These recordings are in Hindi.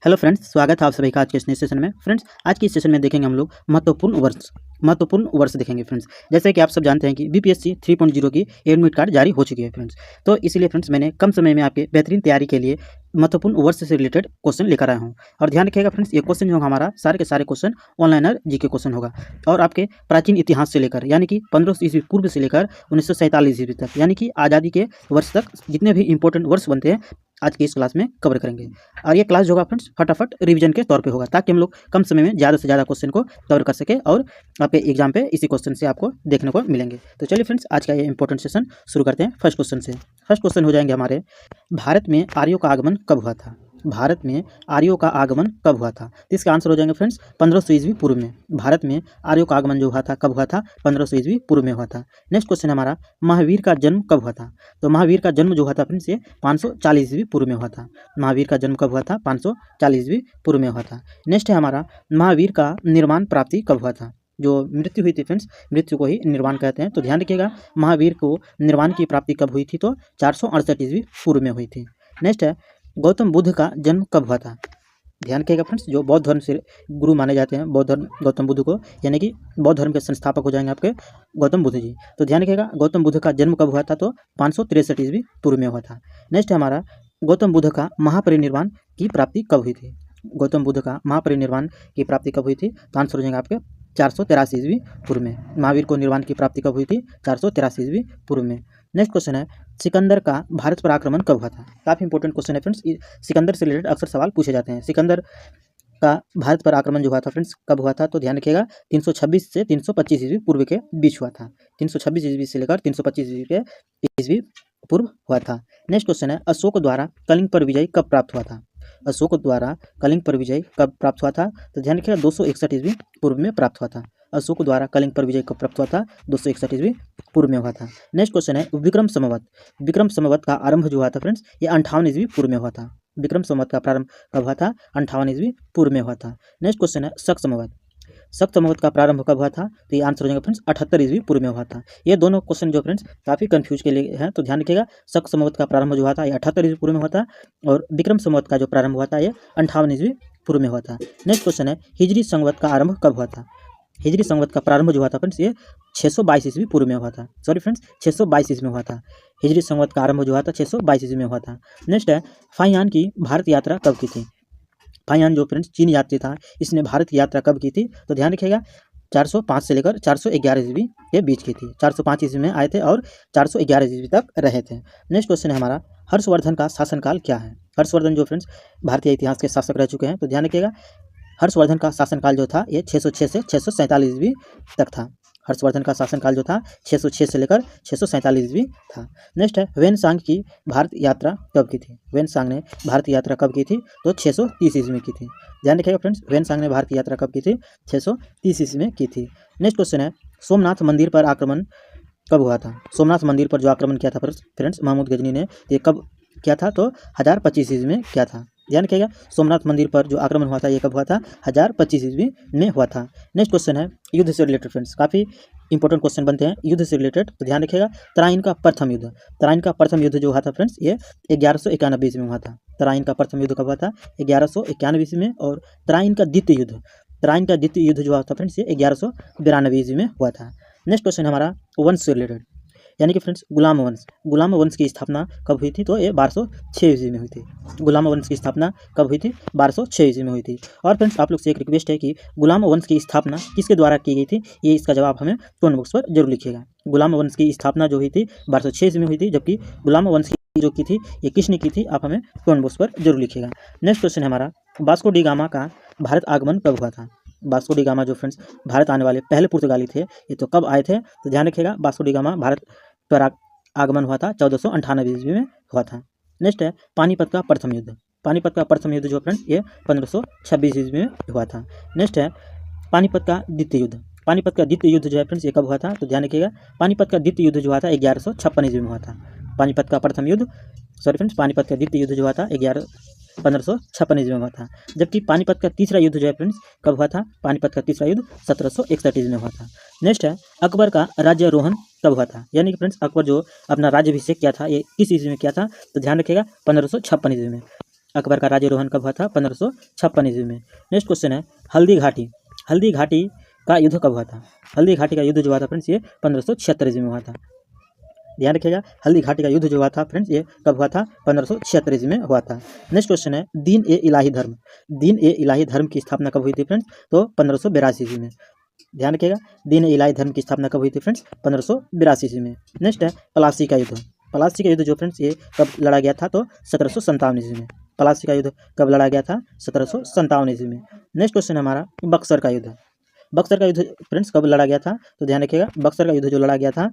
हेलो फ्रेंड्स, स्वागत है आप सभी का आज के इस नए सेशन में। फ्रेंड्स, आज की इस सेशन में देखेंगे हम लोग महत्वपूर्ण वर्ष देखेंगे फ्रेंड्स। जैसे कि आप सब जानते हैं कि बीपीएससी 3.0 की एडमिट कार्ड जारी हो चुकी है फ्रेंड्स। तो इसीलिए फ्रेंड्स मैंने कम समय में आपके बेहतरीन तैयारी के लिए महत्वपूर्ण वर्ष से रिलेटेड क्वेश्चन लेकर आया हूँ। और ध्यान रखिएगा फ्रेंड्स, ये क्वेश्चन जो हमारा सारे के सारे क्वेश्चन ऑनलाइन और जीके क्वेश्चन होगा। और आपके प्राचीन इतिहास से लेकर यानी कि 1500 ईस्वी पूर्व से लेकर 1947 ईस्वी तक यानी कि आज़ादी के वर्ष तक जितने भी इंपॉर्टेंट वर्ष बनते हैं आज की इस क्लास में कवर करेंगे। और ये क्लास जो होगा फ्रेंड्स फटाफट रिवीजन के तौर पे होगा, ताकि हम लोग कम समय में ज़्यादा से ज़्यादा क्वेश्चन को कवर कर सके और आपके एग्जाम पे इसी क्वेश्चन से आपको देखने को मिलेंगे। तो चलिए फ्रेंड्स, आज का ये इंपॉर्टेंट सेशन शुरू करते हैं फर्स्ट क्वेश्चन से। फर्स्ट क्वेश्चन हो जाएंगे हमारे, भारत में आर्यों का आगमन कब हुआ था? भारत में आर्यों का आगमन कब हुआ था? तो इसका आंसर हो जाएंगे फ्रेंड्स 1500 ईस्वी पूर्व में। भारत में आर्यों का आगमन जो हुआ था कब हुआ था? 1500 ईस्वी पूर्व में हुआ था। नेक्स्ट क्वेश्चन हमारा, महावीर का जन्म कब हुआ था? तो महावीर का जन्म जो हुआ था फ्रेंड्स ये 540 ईस्वी पूर्व में हुआ था। महावीर का जन्म कब हुआ था? 540 ईस्वी पूर्व में हुआ था। नेक्स्ट है हमारा, महावीर का निर्माण प्राप्ति कब हुआ था? जो मृत्यु हुई थी फ्रेंड्स, मृत्यु को ही निर्वाण कहते हैं। तो ध्यान रखिएगा, महावीर को निर्वाण की प्राप्ति कब हुई थी? तो 468 ईस्वी पूर्व में हुई थी। नेक्स्ट है, गौतम बुद्ध का जन्म कब हुआ था? ध्यान रखिएगा फ्रेंड्स, जो बौद्ध धर्म से गुरु माने जाते हैं बौद्ध धर्म, गौतम बुद्ध को, यानी कि बौद्ध धर्म के संस्थापक हो जाएंगे आपके गौतम बुद्ध जी। तो ध्यान रखिएगा, गौतम बुद्ध का जन्म कब हुआ था? तो 563 ईस्वी पूर्व में हुआ था। नेक्स्ट है हमारा, गौतम बुद्ध का महापरिनिर्वाण की प्राप्ति कब हुई थी? गौतम बुद्ध का महापरिनिर्वाण की प्राप्ति कब हुई थी? तो आंसर हो जाएंगे आपके 483 ईस्वी पूर्व में। महावीर को निर्वाण की प्राप्ति कब हुई थी? 483 ईस्वी पूर्व में। नेक्स्ट क्वेश्चन है, सिकंदर का भारत पर आक्रमण कब हुआ था? काफ़ी इंपॉर्टेंट क्वेश्चन है फ्रेंड्स, सिकंदर से रिलेटेड अक्सर सवाल पूछे जाते हैं। सिकंदर का भारत पर आक्रमण जो हुआ था फ्रेंड्स कब हुआ था? तो ध्यान रखिएगा, 326 से 325 ईस्वी पूर्व के बीच हुआ था। 326 ईस्वी से लेकर 325 ईस्वी पूर्व हुआ था। नेक्स्ट क्वेश्चन है, अशोक द्वारा कलिंग पर विजय कब प्राप्त हुआ था? अशोक द्वारा कलिंग पर विजय कब प्राप्त हुआ था? तो ध्यान रखिएगा, 261 ईस्वी पूर्व में प्राप्त हुआ था। अशोक द्वारा कलिंग पर विजय कब प्राप्त हुआ था? 261 ईस्वी पूर्व में हुआ था। नेक्स्ट क्वेश्चन है, विक्रम संवत। विक्रम संवत का आरंभ जो हुआ था फ्रेंड्स ये 58 ईस्वी पूर्व में हुआ था। विक्रम संवत का प्रारंभ कब हुआ था? 58 ईस्वी पूर्व में हुआ था। नेक्स्ट क्वेश्चन है, शक संवत। शक संवत का प्रारंभ कब हुआ था? तो ये आंसर हो जाएगा फ्रेंड्स 78 ईस्वी पूर्व में हुआ था। ये दोनों क्वेश्चन जो फ्रेंड्स काफ़ी कंफ्यूज के लिए हैं, तो ध्यान रखिएगा, शक संवत का प्रारंभ जो हुआ था ये 78 ईस्वी पूर्व में हुआ था, और विक्रम संवत का जो प्रारंभ हुआ था ये 58 ईस्वी पूर्व में हुआ था। नेक्स्ट क्वेश्चन है, हिजरी संवत का आरंभ कब हुआ था? हिजरी संवत का प्रारंभ जो हुआ था फ्रेंड्स ये 622 ईस्वी पूर्व में हुआ था। सॉरी फ्रेंड्स, 622 ईस्वी में हुआ था। हिजरी संवत का आरंभ जो हुआ था 622 ईस्वी में हुआ था। नेक्स्ट है, फाहियान की भारत यात्रा कब की थी? फाहियान जो फ्रेंड्स चीन यात्री था, इसने भारत की यात्रा कब की थी? तो ध्यान रखिएगा, 405 से लेकर 411 ईस्वी के बीच की थी। 405 ईस्वी में आए थे और 411 ईस्वी तक रहे थे। नेक्स्ट क्वेश्चन है हमारा, हर्षवर्धन का शासनकाल क्या है? हर्षवर्धन जो फ्रेंड्स भारतीय इतिहास के शासक रह चुके हैं, तो ध्यान रखिएगा, हर्षवर्धन का शासनकाल जो था ये 606 से 647 ईस्वी तक था। हर्षवर्धन का शासनकाल जो था 606 से लेकर 647 ईस्वी था। नेक्स्ट है, वेनसांग की भारत यात्रा कब की थी? वेनसांग ने भारत यात्रा कब की थी? तो 630 ईस्वी में की थी। ध्यान रखिएगा फ्रेंड्स, वेनसांग ने भारत यात्रा कब की थी? 630 ईस्वी में की थी। नेक्स्ट क्वेश्चन है, सोमनाथ मंदिर पर आक्रमण कब हुआ था? सोमनाथ मंदिर पर जो आक्रमण किया था फ्रेंड्स महमूद गजनी ने, ये कब किया था? तो 1025 ईस्वी में किया था। ध्यान रखिएगा, सोमनाथ मंदिर पर जो आक्रमण हुआ था ये कब हुआ था? 1025 ईस्वी में हुआ था। नेक्स्ट क्वेश्चन है, युद्ध से रिलेटेड फ्रेंड्स, काफ़ी इंपॉर्टेंट क्वेश्चन बनते हैं युद्ध से रिलेटेड, तो ध्यान रखिएगा, तराइन का प्रथम युद्ध। तराइन का प्रथम युद्ध जो हुआ था फ्रेंड्स ये 1191 ईस्वी में हुआ था। तराइन का प्रथम युद्ध कब हुआ था? 1191 ईस्वी में। और तराइन का द्वितीय युद्ध जो हुआ था फ्रेंड्स ये 1192 ईस्वी में हुआ था। नेक्स्ट क्वेश्चन हमारा वंश से रिलेटेड, यानी कि फ्रेंड्स गुलाम वंश की स्थापना कब हुई थी? तो ये 1206 ईस्वी में हुई थी। गुलाम वंश की स्थापना कब हुई थी? 1206 ईस्वी में हुई थी। और फ्रेंड्स आप लोग से एक रिक्वेस्ट है कि गुलाम वंश की स्थापना किसके द्वारा की गई थी, ये इसका जवाब हमें कमेंट बॉक्स पर जरूर लिखिएगा। गुलाम वंश की स्थापना जो हुई थी 1206 ईस्वी में हुई थी, जबकि गुलाम वंश की जो की थी ये किसने की थी, आप हमें कमेंट बॉक्स पर जरूर लिखिएगा। नेक्स्ट क्वेश्चन है हमारा, वास्को डी गामा का भारत आगमन कब हुआ था? वास्को डी गामा जो फ्रेंड्स भारत आने वाले पहले पुर्तगाली थे, ये तो कब आए थे? तो ध्यान रखिएगा, वास्को डी गामा भारत पर आगमन हुआ था 1498 ईस्वी में हुआ था। नेक्स्ट है, पानीपत का प्रथम युद्ध। पानीपत का प्रथम युद्ध जो फ्रेंड्स ये 1526 ईस्वी में हुआ था। नेक्स्ट है, पानीपत का द्वितीय युद्ध। पानीपत का द्वितीय युद्ध जो है फ्रेंड्स ये कब हुआ था? तो ध्यान रखिएगा, पानीपत का द्वितीय युद्ध जो हुआ था 1156 ईस्वी में हुआ था। पानीपत का प्रथम युद्ध, सॉरी फ्रेंड्स, पानीपत का द्वितीय युद्ध जो हुआ था 1556 ईस्वी में हुआ था। जबकि पानीपत का तीसरा युद्ध जो है फ्रेंड्स कब हुआ था? पानीपत का तीसरा युद्ध 1761 ईस्वी में हुआ था। नेक्स्ट है, अकबर का राज्यारोहण कब हुआ था? यानी कि फ्रेंड्स अकबर जो अपना राज्याभिषेक किया था ये किस ईस्वी में किया था? तो ध्यान रखिएगा 1556 ईस्वी में। अकबर का राज्यरोहण कब हुआ था? 1556 ईस्वी में। नेक्स्ट क्वेश्चन है हल्दी घाटी। हल्दी घाटी का युद्ध कब हुआ था? हल्दी घाटी का युद्ध जो हुआ था फ्रेंड्स ये 1576 ईस्वी में हुआ था। ध्यान रखिएगा, हल्दी घाटी का युद्ध जो हुआ था फ्रेंड्स ये कब हुआ था? 1576 ईस्वी में हुआ था। नेक्स्ट क्वेश्चन है दीन ए इलाही धर्म। दीन ए इलाही धर्म की स्थापना कब हुई थी फ्रेंड्स? तो 1582 ईस्वी में। ध्यान रखिएगा, दीन ए इलाही धर्म की स्थापना कब हुई थी फ्रेंड्स? 1582 ईस्वी में। नेक्स्ट है प्लासी का युद्ध। प्लासी का युद्ध जो फ्रेंड्स ये कब लड़ा गया था? तो 1757 ईस्वी में। प्लासी का युद्ध कब लड़ा गया था? 1757 ईस्वी में। नेक्स्ट क्वेश्चन है हमारा बक्सर का युद्ध। बक्सर का युद्ध फ्रेंड्स कब लड़ा गया था? तो ध्यान रखिएगा, बक्सर का युद्ध जो लड़ा गया था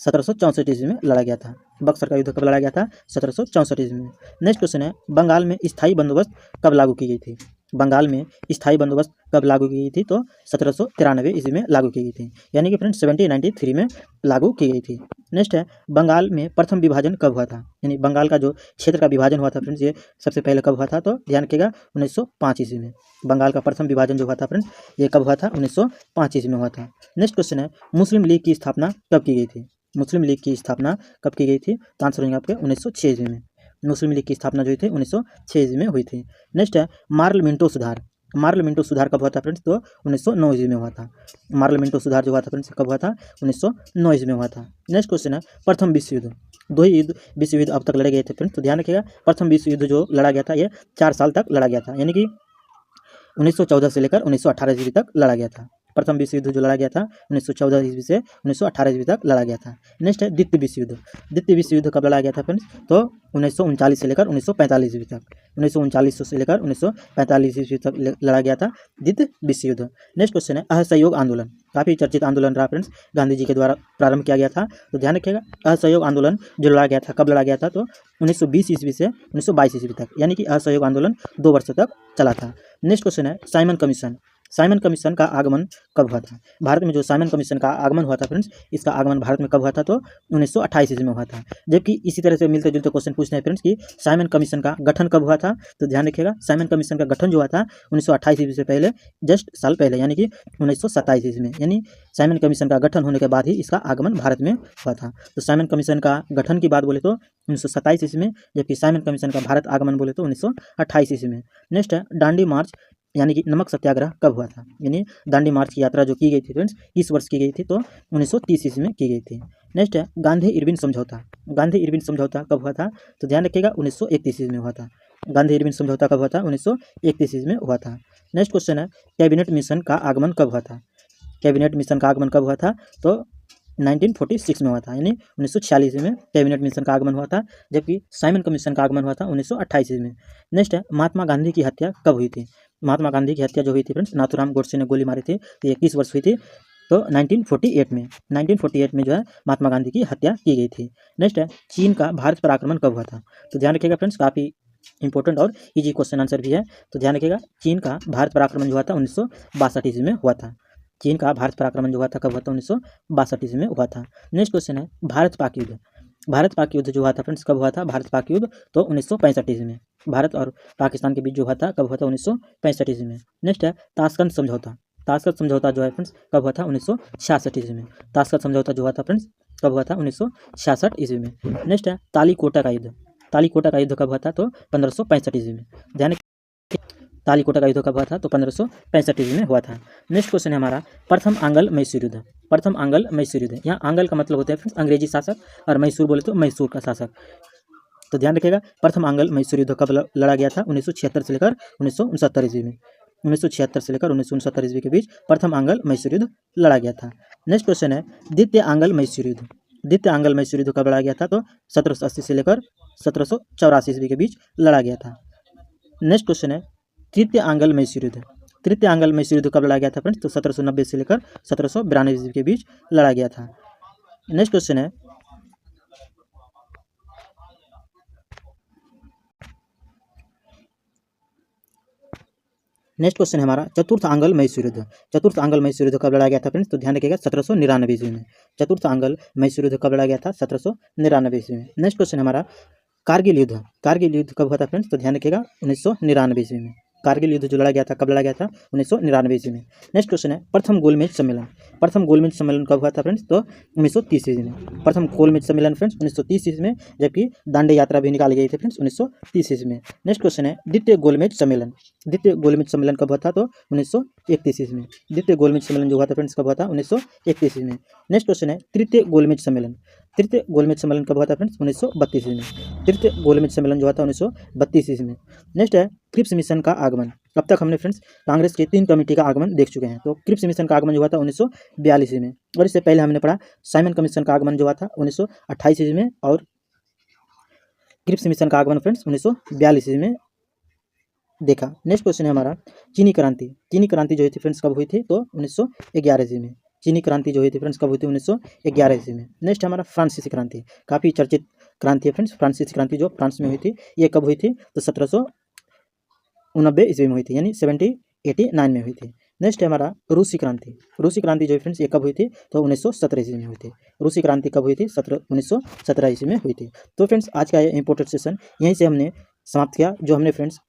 1764 ईस्वी में लड़ा गया था। बक्सर का युद्ध कब लड़ा गया था? 1764 ईस्वी में। नेक्स्ट क्वेश्चन है बंगाल में स्थायी बंदोबस्त कब लागू की गई थी? बंगाल में स्थायी बंदोबस्त कब लागू की गई थी? तो 1793 ईस्वी में लागू की गई थी, यानी कि फ्रेंड्स 1793 में लागू की गई थी। नेक्स्ट है बंगाल में प्रथम विभाजन कब हुआ था? यानी बंगाल का जो क्षेत्र का विभाजन हुआ था फ्रेंड्स ये सबसे पहले कब हुआ था? तो ध्यान रखिएगा 1905 ईस्वी में। बंगाल का प्रथम विभाजन जो हुआ था फ्रेंड्स ये कब हुआ था? 1905 ईस्वी में हुआ था। नेक्स्ट क्वेश्चन है मुस्लिम लीग की स्थापना कब की गई थी? मुस्लिम लीग की स्थापना कब की गई थी? तो आंसर होंगे आपके 1906 ईस्वी में। मुस्लिम लीग की स्थापना जो हुई थी 1906 ईस्वी में हुई थी। नेक्स्ट है मार्ल मिंटो सुधार। मार्ल मिंटो सुधार कब हुआ था फ्रेंड्स? तो 1909 ईस्वी में हुआ था। मार्ल मिंटो सुधार जो हुआ था फ्रेंड्स कब हुआ था? 1909 ईस्वी में हुआ था। नेक्स्ट क्वेश्चन है प्रथम विश्व युद्ध। दो ही विश्व युद्ध अब तक लड़े गए थे फ्रेंड्स, तो ध्यान रखिएगा प्रथम विश्व युद्ध जो लड़ा गया था ये 4 साल तक लड़ा गया था, यानी कि 1914 से लेकर 1918 ईस्वी तक लड़ा गया था। प्रथम विश्व युद्ध जो लड़ा गया था 1914 ईस्वी से 1918 ईस्वी तक लड़ा गया था। नेक्स्ट है द्वितीय विश्व युद्ध। द्वितीय विश्व युद्ध कब लड़ा गया था फ्रेंड्स? तो 1939 से लेकर 1945 ईस्वी तक। 1939 से लेकर 1945 ईस्वी तक लड़ा गया था द्वितीय विश्व युद्ध। नेक्स्ट क्वेश्चन है असहयोग आंदोलन। काफ़ी चर्चित आंदोलन रहा फ्रेंड्स, गांधी जी के द्वारा प्रारंभ किया गया था। तो ध्यान रखिएगा असहयोग आंदोलन जो लड़ा गया था कब लड़ा गया था? तो 1920 ईस्वी से 1922 ईस्वी तक, यानी कि असहयोग आंदोलन 2 वर्ष तक चला था। नेक्स्ट क्वेश्चन है साइमन कमीशन। साइमन कमीशन का आगमन कब हुआ था? भारत में जो साइमन कमीशन का आगमन हुआ था फ्रेंड्स इसका आगमन भारत में कब हुआ था? तो 1928 ईस्वी में हुआ था। जबकि इसी तरह से मिलते जुलते क्वेश्चन पूछते हैं फ्रेंड्स कि साइमन कमीशन का गठन कब हुआ था? तो ध्यान रखिएगा साइमन कमीशन का गठन जो हुआ था 1928 ईस्वी से पहले जस्ट साल पहले, यानी कि 1927 ईस्वी में। यानी साइमन कमीशन का गठन होने के बाद ही इसका आगमन भारत में हुआ था। तो साइमन कमीशन का गठन की बात बोले तो 1927 ईस्वी में, जबकि साइमन कमीशन का भारत आगमन बोले तो 1928 ईस्वी में। नेक्स्ट है दांडी मार्च यानी कि नमक सत्याग्रह कब हुआ था? यानी दांडी मार्च की यात्रा जो की गई थी फ्रेंड्स इस वर्ष की गई थी, तो 1930 ईस्वी में की गई थी। नेक्स्ट है गांधी इरविन समझौता। गांधी इरविन समझौता कब हुआ था? तो ध्यान रखिएगा 1931 ईस्वी में हुआ था। गांधी इरविन समझौता कब हुआ था? 1931 ईस्वी में हुआ था। नेक्स्ट क्वेश्चन है कैबिनेट मिशन का आगमन कब हुआ था? कैबिनेट मिशन का आगमन कब हुआ था? तो 1946 में हुआ था, यानी 1946 में कैबिनेट मिशन का आगमन हुआ था, जबकि साइमन कमीशन का आगमन हुआ था 1928 में। नेक्स्ट है महात्मा गांधी की हत्या कब हुई थी? महात्मा गांधी की हत्या जो हुई थी फ्रेंड्स नाथूराम गोडसे ने गोली मारी थी, तो 21 वर्ष हुई थी, तो 1948 में। 1948 में जो है महात्मा गांधी की हत्या की गई थी। नेक्स्ट है चीन का भारत पर आक्रमण कब हुआ था? तो ध्यान रखिएगा फ्रेंड्स काफ़ी इंपॉर्टेंट और इजी क्वेश्चन आंसर भी है, तो ध्यान रखिएगा चीन का भारत पर आक्रमण जो हुआ था 1962 ईस्वी में हुआ था। चीन का भारत पर आक्रमण जो हुआ था कब हुआ था? 1962 ईस्वी में हुआ था। नेक्स्ट क्वेश्चन है भारत पाक युद्ध। भारत पाक युद्ध जो हुआ था फ्रेंड्स कब हुआ था? भारत पाक युद्ध तो 1965 ईस्वी में। भारत और पाकिस्तान के बीच जो हुआ था कब हुआ था? 1965 ईस्वी में। नेक्स्ट है ताशकंद समझौता। ताशकंद समझौता जो है फ्रेंड्स कब हुआ था? 1966 ईस्वी में। ताशकंद समझौता जो हुआ था फ्रेंड्स कब हुआ था? 1966 ईस्वी में। नेक्स्ट है तालीकोटा का युद्ध। तालीकोटा का युद्ध कब हुआ था? तो 1565 ईस्वी में। ध्यान तालीकोटा का युद्ध कब हुआ था? तो 1565 ईस्वी में हुआ था। नेक्स्ट क्वेश्चन है हमारा प्रथम आंग्ल मैसूर युद्ध। प्रथम आंग्ल मैसूर युद्ध, यहाँ आंग्ल का मतलब होता है फ्रेंड्स अंग्रेजी शासक, और मैसूर बोले तो मैसूर का शासक। तो ध्यान रखिएगा प्रथम आंग्ल मैसूर युद्ध कब लड़ा गया था? 1976 से लेकर 1969 ईस्वी में। 1976 से लेकर 1969 ईस्वी के बीच प्रथम आंग्ल मैसूर युद्ध लड़ा गया था। नेक्स्ट क्वेश्चन है द्वितीय आंग्ल मैसूर युद्ध। द्वितीय आंग्ल मैसूर युद्ध कब लड़ा गया था? तो 1780 से लेकर 1784 ईस्वी के बीच लड़ा गया था। नेक्स्ट क्वेश्चन है तृतीय आंग्ल मैसूर युद्ध। तृतीय आंग्ल मैसूर युद्ध कब लड़ा गया था फ्रेंड्स? तो 1790 से लेकर 1792 ईस्वी के बीच लड़ा गया था। नेक्स्ट क्वेश्चन है हमारा चतुर्थ आंग्ल मैसूर युद्ध। चतुर्थ आंग्ल मैसूर युद्ध कब लड़ा गया था फ्रेंड्स? तो ध्यान रखिएगा 1799 ईस्वी में। चतुर्थ आंग्ल मैसूर युद्ध कब लड़ा गया था? 1799 ईस्वी में। नेक्स्ट क्वेश्चन हमारा कारगिल युद्ध। कारगिल युद्ध कब हुआ था फ्रेंड्स? तो ध्यान रखिएगा 1999 ईस्वी में। कारगिल युद्ध जो लड़ा गया था, कब लड़ा गया था? 1999 ईस्वी में। नेक्स्ट क्वेश्चन है प्रथम गोलमेज सम्मेलन। प्रथम गोलमेज सम्मेलन कब हुआ था फ्रेंड्स? तो 1930 ईस्वी में। प्रथम गोलमेज सम्मेलन फ्रेंड्स 1930 ईस्वी में, जबकि दांडी यात्रा भी निकाली गई थी फ्रेंड्स 1930 ईस्वी में। नेक्स्ट क्वेश्चन है द्वितीय गोलमेज सम्मेलन। द्वितीय गोलमेज सम्मेलन कब हुआ था? तो 1931 ईस्वी में। द्वितीय गोलमेज सम्मेलन जो हुआ था फ्रेंड्स कब हुआ था? 1931 ईस्वी में। नेक्स्ट क्वेश्चन है तृतीय गोलमेज सम्मेलन। तृतीय गोलमेज सम्मेलन कब हुआ था फ्रेंड्स? 1932 ईस्वी में। तृतीय गोलमेज सम्मेलन जो हुआ था 1932 ईस्वी में। नेक्स्ट है क्रिप्स मिशन का आगमन। अब तक हमने फ्रेंड्स कांग्रेस की 3 कमेटी का आगमन देख चुके हैं। तो क्रिप्स मिशन का आगमन जो हुआ था 1942 ईस्वी में, और इससे पहले हमने पढ़ा साइमन कमीशन का आगमन जो हुआ था 1928 ईस्वी में, और क्रिप्स मिशन का आगमन फ्रेंड्स 1942 ईस्वी में देखा। नेक्स्ट क्वेश्चन है हमारा चीनी क्रांति। चीनी क्रांति जो हुई थी फ्रेंड्स कब हुई थी? तो 1911 ईस्वी में। चीनी क्रांति जो हुई थी फ्रेंड्स कब हुई थी? 1911 ईस्वी में। नेक्स्ट हमारा फ्रांसीसी क्रांति, काफ़ी चर्चित क्रांति है फ्रेंड्स। फ्रांसीसी क्रांति जो फ्रांस में हुई थी, ये कब हुई थी? तो 1789 ईस्वी में हुई थी, यानी 1789 में हुई थी। नेक्स्ट है हमारा रूसी क्रांति। रूसी क्रांति जो है फ्रेंड्स ये कब हुई थी? तो 1917 ईस्वी में हुई थी। रूसी क्रांति कब हुई थी? 1917 ईस्वी में हुई थी। तो फ्रेंड्स आज का ये इंपॉर्टेंट सेशन यहीं से हमने समाप्त किया, जो हमने फ्रेंड्स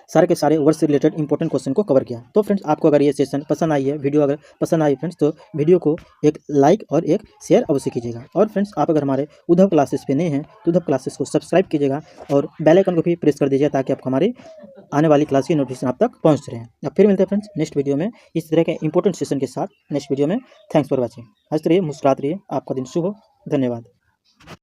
सारे के सारे वर्ड से रिलेटेड इंपॉर्टेंट क्वेश्चन को कवर किया। तो फ्रेंड्स आपको अगर ये सेशन पसंद आई है, वीडियो अगर पसंद आई फ्रेंड्स, तो वीडियो को एक लाइक और एक शेयर अवश्य कीजिएगा। और फ्रेंड्स आप अगर हमारे उद्धव क्लासेस पे नए हैं तो उद्धव क्लासेस को सब्सक्राइब कीजिएगा और बेल आइकन को भी प्रेस कर दीजिए, ताकि आपको हमारी आने वाली क्लास की नोटिफिकेशन आप तक पहुँच रहे हैं। अब फिर मिलते हैं फ्रेंड्स नेक्स्ट वीडियो में इस तरह के इंपॉर्टेंट सेशन के साथ नेक्स्ट वीडियो में। Thanks for watching. हंसते रहिए, मुस्कुराते रहिए, आपका दिन शुभ हो। धन्यवाद।